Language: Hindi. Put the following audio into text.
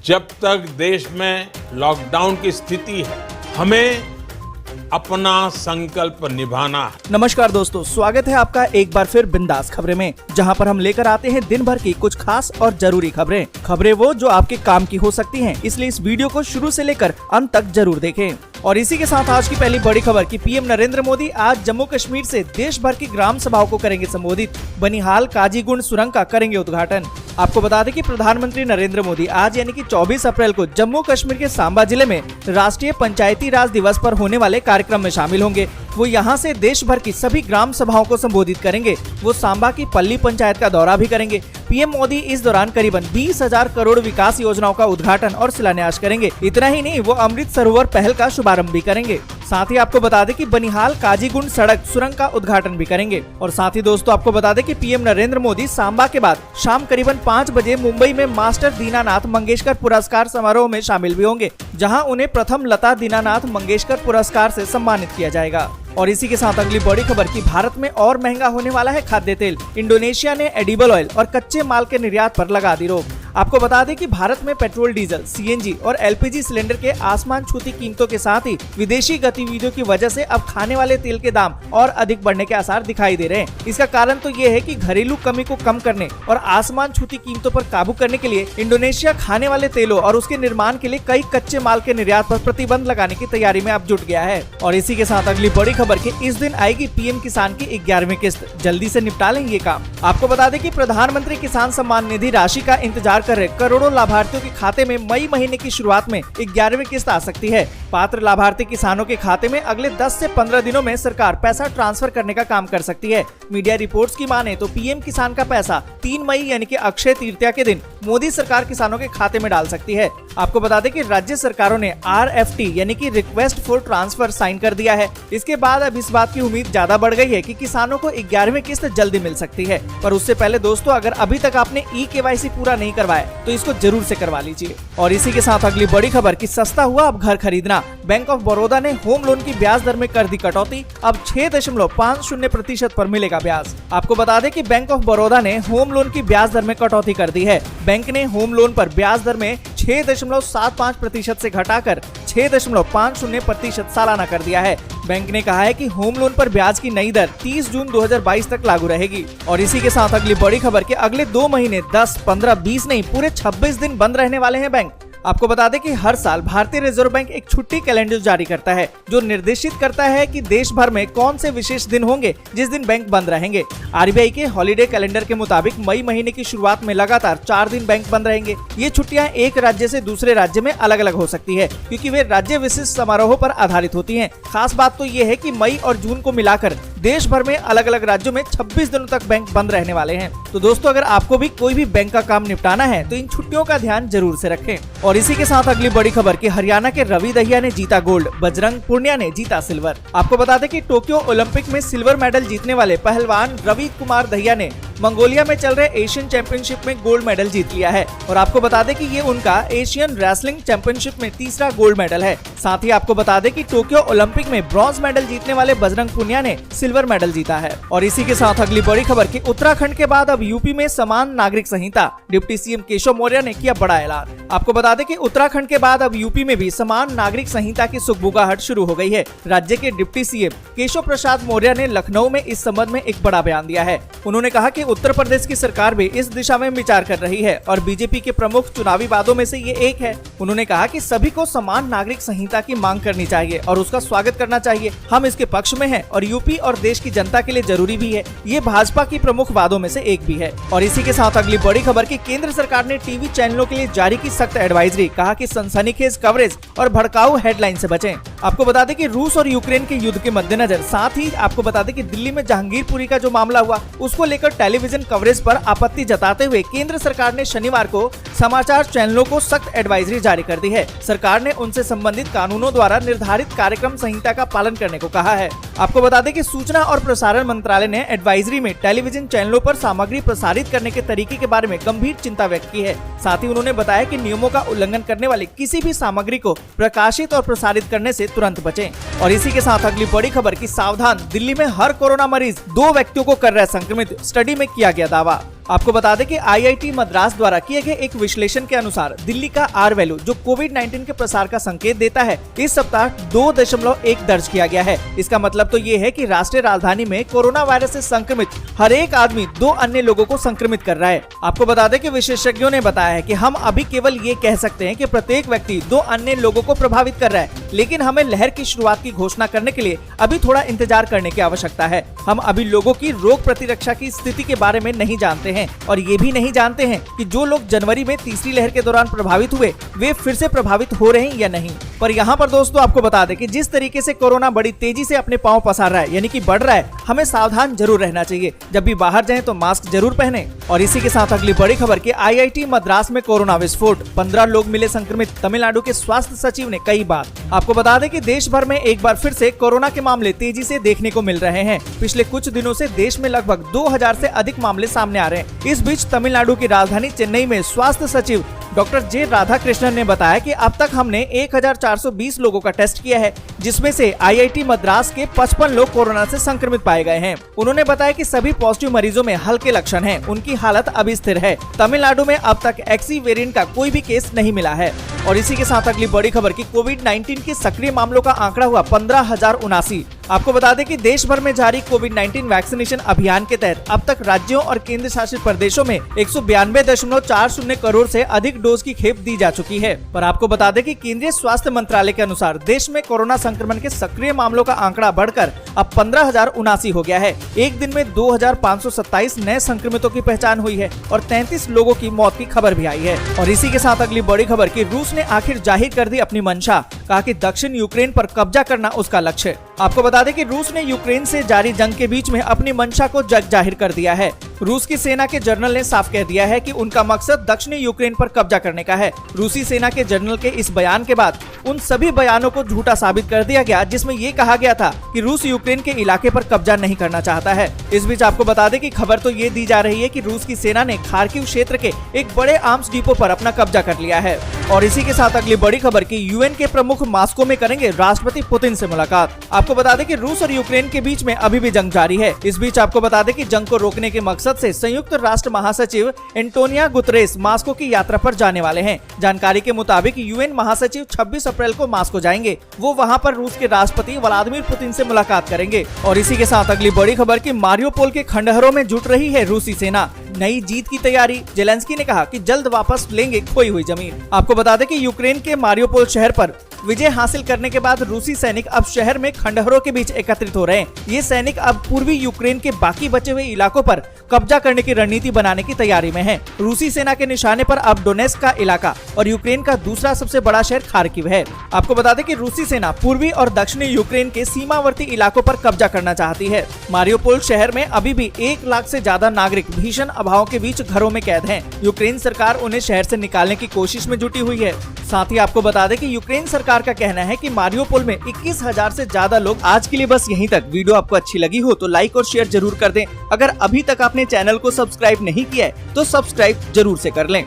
जब तक देश में लॉकडाउन की स्थिति है, हमें अपना संकल्प निभाना है। नमस्कार दोस्तों, स्वागत है आपका एक बार फिर बिंदास खबरें में, जहां पर हम लेकर आते हैं दिन भर की कुछ खास और जरूरी खबरें वो जो आपके काम की हो सकती हैं, इसलिए इस वीडियो को शुरू से लेकर अंत तक जरूर देखें। और इसी के साथ आज की पहली बड़ी खबर कि पीएम नरेंद्र मोदी आज जम्मू कश्मीर से देश भर की ग्राम सभाओं को करेंगे संबोधित। बनिहाल काजीगुंड सुरंग का करेंगे उद्घाटन। आपको बता दें कि प्रधानमंत्री नरेंद्र मोदी आज यानी कि 24 अप्रैल को जम्मू कश्मीर के सांबा जिले में राष्ट्रीय पंचायती राज दिवस पर होने वाले कार्यक्रम में शामिल होंगे। वो यहां से देश भर की सभी ग्राम सभाओं को संबोधित करेंगे। वो सांबा की पल्ली पंचायत का दौरा भी करेंगे। पीएम मोदी इस दौरान करीबन 20,000 करोड़ विकास योजनाओं का उद्घाटन और शिलान्यास करेंगे। इतना ही नहीं, वो अमृत सरोवर पहल का शुभारंभ भी करेंगे। साथ ही आपको बता दें कि बनिहाल काजीगुंड सड़क सुरंग का उद्घाटन भी करेंगे। और साथ ही दोस्तों आपको बता दें कि पीएम नरेंद्र मोदी सांबा के बाद शाम करीबन 5 बजे मुंबई में मास्टर दीनानाथ मंगेशकर पुरस्कार समारोह में शामिल भी होंगे, जहां उन्हें प्रथम लता दीनानाथ मंगेशकर पुरस्कार से सम्मानित किया जाएगा। और इसी के साथ अगली बड़ी खबर कि भारत में और महंगा होने वाला है खाद्य तेल। इंडोनेशिया ने एडिबल ऑयल और कच्चे माल के निर्यात पर लगा दी रोक। आपको बता दें कि भारत में पेट्रोल, डीजल, सीएनजी और एलपीजी सिलेंडर के आसमान छूती कीमतों के साथ ही विदेशी गतिविधियों की वजह से अब खाने वाले तेल के दाम और अधिक बढ़ने के आसार दिखाई दे रहे हैं। इसका कारण तो ये है कि घरेलू कमी को कम करने और आसमान छूती कीमतों पर काबू करने के लिए इंडोनेशिया खाने वाले तेलों और उसके निर्माण के लिए कई कच्चे माल के निर्यात पर प्रतिबंध लगाने की तैयारी में अब जुट गया है। और इसी के साथ अगली बड़ी खबर कि इस दिन आएगी पीएम किसान की 11वीं किस्त, जल्दी से निपटा लें ये काम। आपको बता दें कि प्रधानमंत्री किसान सम्मान निधि राशि का इंतजार कर रहे करोड़ों लाभार्थियों के खाते में मई महीने की शुरुआत में 11वीं किस्त आ सकती है। पात्र लाभार्थी किसानों के खाते में अगले 10 से 15 दिनों में सरकार पैसा ट्रांसफर करने का काम कर सकती है। मीडिया रिपोर्ट्स की माने तो पीएम किसान का पैसा 3 मई यानी कि अक्षय तृतीया के दिन मोदी सरकार किसानों के खाते में डाल सकती है। आपको बता दें कि राज्य सरकारों ने RFT यानी कि रिक्वेस्ट फॉर ट्रांसफर साइन कर दिया है। इसके बाद अब इस बात की उम्मीद ज्यादा बढ़ गई है कि किसानों को 11वीं किस्त जल्दी मिल सकती है। पर उससे पहले दोस्तों, अगर अभी तक आपने eKYC पूरा नहीं करवाया तो इसको जरूर से करवा लीजिए। और इसी के साथ अगली बड़ी खबर कि सस्ता हुआ अब घर खरीदना। बैंक ऑफ बड़ौदा ने होम लोन की ब्याज दर में कर दी कटौती। अब 6.50% पर मिलेगा ब्याज। आपको बता दें कि बैंक ऑफ बड़ौदा ने होम लोन की ब्याज दर में कटौती कर दी है। बैंक ने होम लोन पर ब्याज दर में 6.75% से घटाकर 6.50% सालाना कर दिया है। बैंक ने कहा है कि होम लोन पर ब्याज की नई दर 30 जून 2022 तक लागू रहेगी। और इसी के साथ अगली बड़ी खबर कि अगले 2 महीने 10, 15, 20 नहीं पूरे 26 दिन बंद रहने वाले हैं बैंक। आपको बता दें कि हर साल भारतीय रिजर्व बैंक एक छुट्टी कैलेंडर जारी करता है, जो निर्देशित करता है कि देश भर में कौन से विशेष दिन होंगे जिस दिन बैंक बंद रहेंगे। आरबीआई के हॉलिडे कैलेंडर के मुताबिक मई महीने की शुरुआत में लगातार 4 दिन बैंक बंद रहेंगे। ये छुट्टियां एक राज्य से दूसरे राज्य में अलग अलग हो सकती है, क्योंकि वे राज्य विशिष्ट समारोहों पर आधारित होती हैं। खास बात तो ये है कि मई और जून को मिलाकर देश भर में अलग अलग राज्यों में 26 दिनों तक बैंक बंद रहने वाले हैं। तो दोस्तों, अगर आपको भी कोई भी बैंक का काम निपटाना है तो इन छुट्टियों का ध्यान जरूर से रखें। और इसी के साथ अगली बड़ी खबर कि हरियाणा के रवि दहिया ने जीता गोल्ड, बजरंग पुनिया ने जीता सिल्वर। आपको बता दें कि टोक्यो ओलंपिक में सिल्वर मेडल जीतने वाले पहलवान रवि कुमार दहिया ने मंगोलिया में चल रहे एशियन चैंपियनशिप में गोल्ड मेडल जीत लिया है। और आपको बता दें कि ये उनका एशियन रेसलिंग चैंपियनशिप में तीसरा गोल्ड मेडल है। साथ ही आपको बता दें कि टोक्यो ओलंपिक में ब्रॉन्ज मेडल जीतने वाले बजरंग पुनिया ने सिल्वर मेडल जीता है। और इसी के साथ अगली बड़ी खबर कि उत्तराखंड के बाद अब यूपी में समान नागरिक संहिता। डिप्टी सीएम केशव मौर्य ने किया बड़ा ऐलान। आपको बता दें कि उत्तराखंड के बाद अब यूपी में भी समान नागरिक संहिता की सुगबुगाहट शुरू हो गई है। राज्य के डिप्टी सीएम केशव प्रसाद मौर्य ने लखनऊ में इस संबंध में एक बड़ा बयान दिया है। उन्होंने कहा कि उत्तर प्रदेश की सरकार भी इस दिशा में विचार कर रही है और बीजेपी के प्रमुख चुनावी वादों में से ये एक है। उन्होंने कहा कि सभी को समान नागरिक संहिता की मांग करनी चाहिए और उसका स्वागत करना चाहिए। हम इसके पक्ष में हैं और यूपी और देश की जनता के लिए जरूरी भी है। ये भाजपा की प्रमुख वादों में से एक भी है। और इसी के साथ अगली बड़ी खबर कि केंद्र सरकार ने टीवी चैनलों के लिए जारी की सख्त एडवाइजरी। कहा कि सनसनीखेज कवरेज और भड़काऊ हेडलाइन से बचें। आपको बता दें कि रूस और यूक्रेन के युद्ध के मद्देनजर, साथ ही आपको बता दें कि दिल्ली में जहांगीरपुरी का जो मामला हुआ उसको लेकर टेलीविजन कवरेज पर आपत्ति जताते हुए केंद्र सरकार ने शनिवार को समाचार चैनलों को सख्त एडवाइजरी जारी कर दी है। सरकार ने उनसे संबंधित कानूनों द्वारा निर्धारित कार्यक्रम संहिता का पालन करने को कहा है। आपको बता दें कि सूचना और प्रसारण मंत्रालय ने एडवाइजरी में टेलीविजन चैनलों पर सामग्री प्रसारित करने के तरीके के बारे में गंभीर चिंता व्यक्त की है। साथ ही उन्होंने बताया कि नियमों का उल्लंघन करने वाली किसी भी सामग्री को प्रकाशित और प्रसारित करने से तुरंत बचें। और इसी के साथ अगली बड़ी खबर की सावधान, दिल्ली में हर कोरोना मरीज 2 व्यक्तियों को कर रहा है संक्रमित, स्टडी में किया गया दावा। आपको बता दें कि IIT मद्रास द्वारा किए गए एक विश्लेषण के अनुसार दिल्ली का R वैल्यू जो कोविड-19 के प्रसार का संकेत देता है, इस सप्ताह 2.1 दर्ज किया गया है। इसका मतलब तो ये है कि राष्ट्रीय राजधानी में कोरोना वायरस से संक्रमित हर एक आदमी 2 अन्य लोगों को संक्रमित कर रहा है। आपको बता दें कि विशेषज्ञों ने बताया है कि हम अभी केवल ये कह सकते हैं कि प्रत्येक व्यक्ति 2 अन्य लोगों को प्रभावित कर रहा है, लेकिन हमें लहर की शुरुआत की घोषणा करने के लिए अभी थोड़ा इंतजार करने की आवश्यकता है। हम अभी लोगों की रोग प्रतिरक्षा की स्थिति के बारे में नहीं जानते हैं और ये भी नहीं जानते हैं कि जो लोग जनवरी में तीसरी लहर के दौरान प्रभावित हुए वे फिर से प्रभावित हो रहे हैं या नहीं। पर यहाँ पर दोस्तों आपको बता दें कि जिस तरीके से कोरोना बड़ी तेजी से अपने पांव पसार रहा है, यानी कि बढ़ रहा है, हमें सावधान जरूर रहना चाहिए। जब भी बाहर जाएं तो मास्क जरूर पहने। और इसी के साथ अगली बड़ी खबर कि IIT मद्रास में कोरोना विस्फोट, 15 लोग मिले संक्रमित, तमिलनाडु के स्वास्थ्य सचिव ने कही बात। आपको बता दें कि देश भर में एक बार फिर से कोरोना के मामले तेजी से देखने को मिल रहे हैं। पिछले कुछ दिनों से देश में लगभग 2000 से अधिक मामले सामने आ रहे हैं। इस बीच तमिलनाडु की राजधानी चेन्नई में स्वास्थ्य सचिव डॉक्टर जे राधाकृष्णन ने बताया कि अब तक हमने 1420 लोगों का टेस्ट किया है, जिसमें से IIT मद्रास के 55 लोग कोरोना से संक्रमित पाए गए हैं। उन्होंने बताया कि सभी पॉजिटिव मरीजों में हल्के लक्षण हैं, उनकी हालत अभी स्थिर है। तमिलनाडु में अब तक XE वेरिएंट का कोई भी केस नहीं मिला है। और इसी के साथ अगली बड़ी खबर की कोविड-19 के सक्रिय मामलों का आंकड़ा हुआ 15,079। आपको बता दें कि देश भर में जारी कोविड-19 वैक्सीनेशन अभियान के तहत अब तक राज्यों और केंद्र शासित प्रदेशों में 192.40 करोड़ से अधिक डोज की खेप दी जा चुकी है। पर आपको बता दें कि केंद्रीय स्वास्थ्य मंत्रालय के अनुसार देश में कोरोना संक्रमण के सक्रिय मामलों का आंकड़ा बढ़कर अब 15,079 हो गया है। एक दिन में 2,527 नए संक्रमितों की पहचान हुई है और 33 लोगों की मौत की खबर भी आई है। और इसी के साथ अगली बड़ी खबर की रूस ने आखिर जाहिर कर दी अपनी मंशा, कहा कि दक्षिण यूक्रेन पर कब्जा करना उसका लक्ष्य। आपको बता दें कि रूस ने यूक्रेन से जारी जंग के बीच में अपनी मंशा को जाहिर कर दिया है। रूस की सेना के जनरल ने साफ कह दिया है कि उनका मकसद दक्षिणी यूक्रेन पर कब्जा करने का है। रूसी सेना के जनरल के इस बयान के बाद उन सभी बयानों को झूठा साबित कर दिया गया जिसमें ये कहा गया था कि रूस यूक्रेन के इलाके पर कब्जा नहीं करना चाहता है। इस बीच आपको बता दें कि खबर तो ये दी जा रही है कि रूस की सेना ने खार्किव क्षेत्र के एक बड़े आर्म्स डिपो पर अपना कब्जा कर लिया है। और इसी के साथ अगली बड़ी खबर की UN के प्रमुख मॉस्को में करेंगे राष्ट्रपति पुतिन से मुलाकात। आपको बता दें कि रूस और यूक्रेन के बीच में अभी भी जंग जारी है। इस बीच आपको बता दें कि जंग को रोकने के मकसद से संयुक्त राष्ट्र महासचिव एंटोनियो गुतेरेस मॉस्को की यात्रा पर जाने वाले हैं। जानकारी के मुताबिक UN महासचिव 26 अप्रैल को मॉस्को जाएंगे। वो वहां पर रूस के राष्ट्रपति व्लादिमीर पुतिन से मुलाकात करेंगे। और इसी के साथ अगली बड़ी खबर की मारियोपोल के खंडहरों में जुट रही है रूसी सेना। नई जीत की तैयारी, जेलेंस्की ने कहा कि जल्द वापस लेंगे खोई हुई जमीन। आपको बता दें कि यूक्रेन के मारियोपोल शहर पर विजय हासिल करने के बाद रूसी सैनिक अब शहर में खंडहरों के बीच एकत्रित हो रहे हैं। ये सैनिक अब पूर्वी यूक्रेन के बाकी बचे हुए इलाकों पर कब्जा करने की रणनीति बनाने की तैयारी में है। रूसी सेना के निशाने पर अब डोनेस्क का इलाका और यूक्रेन का दूसरा सबसे बड़ा शहर खार्किव है। आपको बता दें कि रूसी सेना पूर्वी और दक्षिणी यूक्रेन के सीमावर्ती इलाकों पर कब्जा करना चाहती है। मारियोपोल शहर में अभी भी 1 लाख से ज्यादा नागरिक भीषण अभाव के बीच घरों में कैद हैं। यूक्रेन सरकार उन्हें शहर से निकालने की कोशिश में जुटी हुई है। साथ ही आपको बता दें कि यूक्रेन सरकार का कहना है कि मारियोपोल में 21,000 से ज्यादा लोग। आज के लिए बस यहीं तक। वीडियो आपको अच्छी लगी हो तो लाइक और शेयर जरूर कर दें। अगर अभी तक आपने चैनल को सब्सक्राइब नहीं किया है तो सब्सक्राइब जरूर से कर लें।